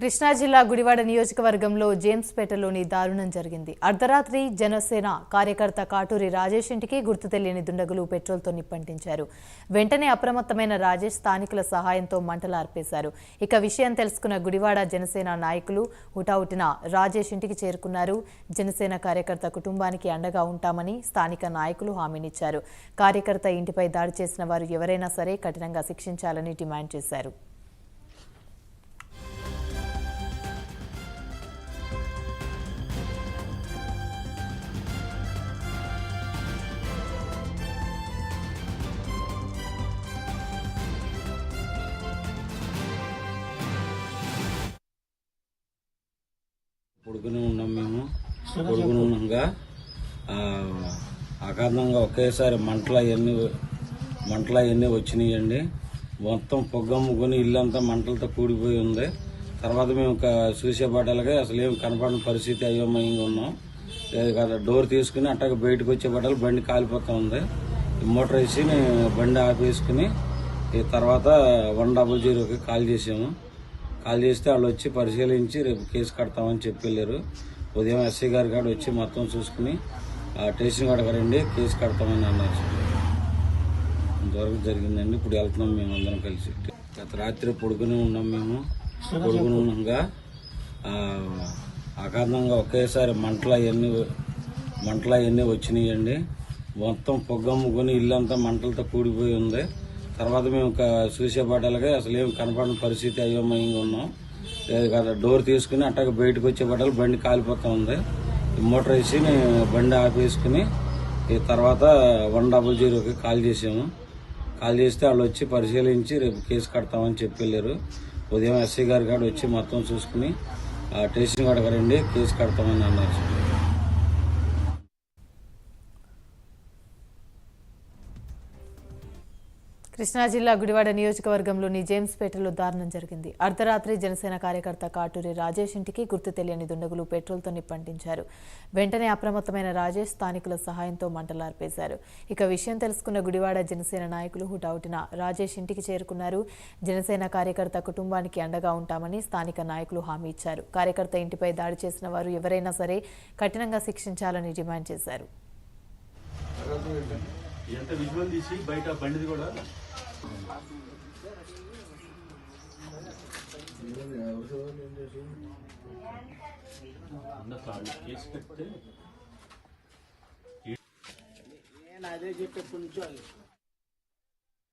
కృష్ణా జిల్లా గుడివాడ నియోజకవర్గంలో జేమ్స్పేటలోని దారుణం జరిగింది. అర్ధరాత్రి జనసేన కార్యకర్త కాటూరి రాజేష్ ఇంటికి గుర్తు తెలియని దుండగులు పెట్రోల్తో నిప్పంటించారు. వెంటనే అప్రమత్తమైన రాజేష్ స్థానికుల సహాయంతో మంటలు ఆర్పేశారు. ఇక విషయం తెలుసుకున్న గుడివాడ జనసేన నాయకులు హుటాహుటిన రాజేష్ ఇంటికి చేరుకున్నారు. జనసేన కార్యకర్త కుటుంబానికి అండగా ఉంటామని స్థానిక నాయకులు హామీనిచ్చారు. కార్యకర్త ఇంటిపై దాడి చేసిన వారు ఎవరైనా సరే కఠినంగా శిక్షించాలని డిమాండ్ చేశారు. పొడుగునే ఉన్నాం. మేము పొడుగునే ఉన్నాగా అకారణంగా ఒకేసారి మంటలు అవన్నీ వచ్చినాయండి. మొత్తం పొగ్గమ్ముకొని ఇల్లంతా మంటలతో కూడిపోయి ఉంది. తర్వాత మేము చూసేపట్టాలకి అసలు ఏం కనపడిన పరిస్థితి అయోమయంగా ఉన్నాం. డోర్ తీసుకుని అట్టగా బయటకు వచ్చేపట్టాలి బండి కాలిపోతా ఉంది. మోటార్ వేసి బండి ఆపేసుకుని తర్వాత 100కి కాల్ చేసాము. కాల్ చేస్తే వాళ్ళు వచ్చి పరిశీలించి రేపు కేసు కడతామని చెప్పి వెళ్ళారు. ఉదయం ఎస్ఐ గారి కాడ వచ్చి మొత్తం చూసుకుని స్టేషన్ కాడకు రండి కేసు కడతామని అన్నారు. ఇంతవరకు జరిగిందండి. ఇప్పుడు వెళ్తున్నాం మేము అందరం కలిసి. గత రాత్రి పొడుగునే ఉన్నాం. మేము పొడుగునే ఉన్నాగా అకారణంగా ఒకేసారి మంటలు అవన్నీ వచ్చినాయండి. మొత్తం పొగ్గమ్ముకొని ఇల్లంతా మంటలతో కూడిపోయి ఉంది. తర్వాత మేము చూసేపట్టాలకి అసలు ఏం కనపడిన పరిస్థితి అయోమయంగా ఉన్నాం. డోర్ తీసుకుని అట్టగా బయటకు వచ్చేపట్టాలి బండి కాలిపోతా ఉంది. మోటార్ వేసి బండి ఆపేసుకుని తర్వాత 100కి కాల్ చేసాము. కాల్ చేస్తే వాళ్ళు వచ్చి పరిశీలించి రేపు కేసు కడతామని చెప్పి వెళ్ళారు. ఉదయం ఎస్ఐ గారి కాడ వచ్చి మొత్తం చూసుకుని స్టేషన్ కాడకు రండి కేసు కడతామని అన్నారు. కృష్ణా జిల్లా గుడివాడ నియోజకవర్గంలోని జేమ్స్పేటలో దారుణం జరిగింది. అర్ధరాత్రి జనసేన కార్యకర్త కాటూరి రాజేష్ ఇంటికి గుర్తు తెలియని దుండగులు పెట్రోల్తో నిప్పంటించారు. వెంటనే అప్రమత్తమైన రాజేష్ స్థానికుల సహాయంతో మంటలు ఆర్పేశారు. ఇక విషయం తెలుసుకున్న గుడివాడ జనసేన నాయకులు హుటాహుటిన రాజేష్ ఇంటికి చేరుకున్నారు. జనసేన కార్యకర్త కుటుంబానికి అండగా ఉంటామని స్థానిక నాయకులు హామీ ఇచ్చారు. కార్యకర్త ఇంటిపై దాడి చేసిన వారు ఎవరైనా సరే కఠినంగా శిక్షించాలని డిమాండ్ చేశారు. ఎంత విజువల్ తీసి బయట బండిది కూడా కేసు పెడితే నేను అదే చెప్పే కొంచెం